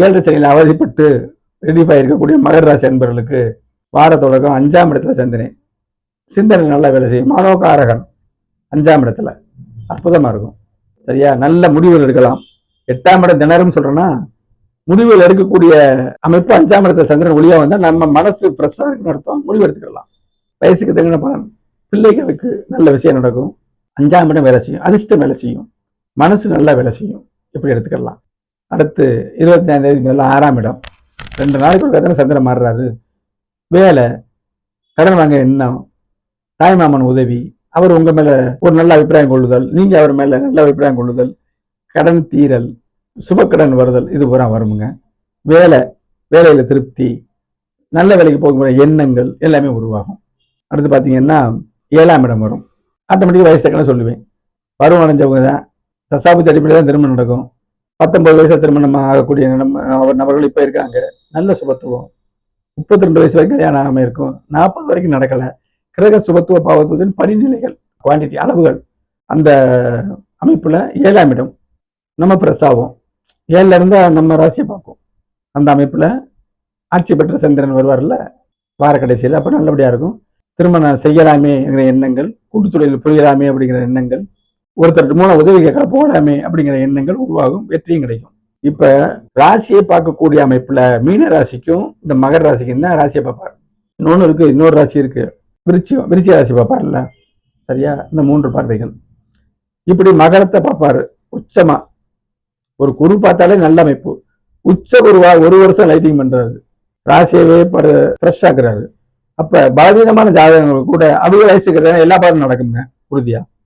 7 சனியில் அவதிப்பட்டு ரெடிஃபாய் இருக்கக்கூடிய மகர ராசி அன்பர்களுக்கு வார தொடக்கம் 5ஆம் இடத்துல சிந்தனை நல்லா வேலை செய்யும். மனோகாரகன் 5ஆம் இடத்துல அற்புதமா இருக்கும். சரியா? நல்ல முடிவுகள் எடுக்கலாம். 8ஆம் இடம் தினரும் சொல்றேன்னா முடிவுகள் எடுக்கக்கூடிய அமைப்பு 5ஆம் இடத்துல சந்திரன் ஒளியா வந்தா நம்ம மனசு ஃப்ரெஷ்ஷா இருக்குன்னு அர்த்தம். முடிவு எடுத்துக்கலாம். வயசுக்கு தகுந்த பலன். பிள்ளைகளுக்கு நல்ல விஷயம் நடக்கும். 5ஆம் இடம் வேலை செய்யும். அதிர்ஷ்டம் வேலை செய்யும். மனசு நல்லா வேலை செய்யும். இப்படி எடுத்துக்கலாம். அடுத்து 25ஆம் தேதி மேல 6ஆம் இடம் 2 நாளைக்கு ஒரு கதை சந்திரன் மாறுறாரு. வேலை, கடன் வாங்க எண்ணம், தாய்மாமன் உதவி, அவர் உங்க மேல ஒரு நல்ல அபிப்பிராயம் கொள்ளுதல், நீங்க அவர் மேல நல்ல அபிப்பிராயம் கொள்ளுதல், கடன் தீரல், சுபக்கடன் வருதல், இது பூரா வருமுங்க. வேலையில திருப்தி, நல்ல வேலைக்கு போகிற எண்ணங்கள் எல்லாமே உருவாகும். அடுத்து பாத்தீங்கன்னா 7ஆம் இடம் வரும். ஆட்டோமேட்டிக்கா வயசுக்கெல்லாம் சொல்லுவேன். பருவம் அடைஞ்சவங்க தான் தசாபுத்தி அடிப்படையில் தான் திருமணம் நடக்கும். 19 வயசுல திருமணம் ஆகக்கூடிய நபர்கள் இப்ப இருக்காங்க. நல்ல சுபத்துவம். 32 வயசு வரைக்கும் கல்யாணம் ஆகாம இருக்கும். 40 வரைக்கும் நடக்கல. கிரக சுபத்துவ பாவத்துவத்தின் படிநிலைகள், குவான்டிட்டி, அளவுகள். அந்த அமைப்புல 7ஆம் இடம் நம்ம பிரசாவம் 7ல இருந்தா நம்ம ராசியை பார்ப்போம். அந்த அமைப்புல ஆட்சி பெற்ற சந்திரன் வருவார்ல வார கடைசியில், அப்ப நல்லபடியா இருக்கும். திருமணம் செய்யலாமே என்கிற எண்ணங்கள், கூட்டுத்தொழில் புரியலாமே அப்படிங்கிற எண்ணங்கள், ஒருத்தர் மூலம் உதவி கேட்கற போகலாமே அப்படிங்கிற எண்ணங்கள் உருவாகும். வெற்றியும் கிடைக்கும். இப்ப ராசியை பார்க்கக்கூடிய அமைப்புல மீன ராசிக்கும் இந்த மகர ராசிக்கும் தான் ராசியை பார்ப்பார். இன்னொரு ராசி இருக்கு, விருச்சிக ராசி பார்ப்பார்ல. சரியா? இந்த 3 பார்வைகள். இப்படி மகரத்தை பார்ப்பாரு உச்சமா. ஒரு குரு பார்த்தாலே நல்ல அமைப்பு. உச்ச குருவா 1 வருஷம் லைட்டிங் பண்றாரு, ராசியவே ஃப்ரெஷ் ஆக்குறாரு. அப்ப பலவீனமான ஜாதகங்கள் கூட அவங்க வயசுக்கு எல்லா பாடம் நடக்குங்க உறுதியா.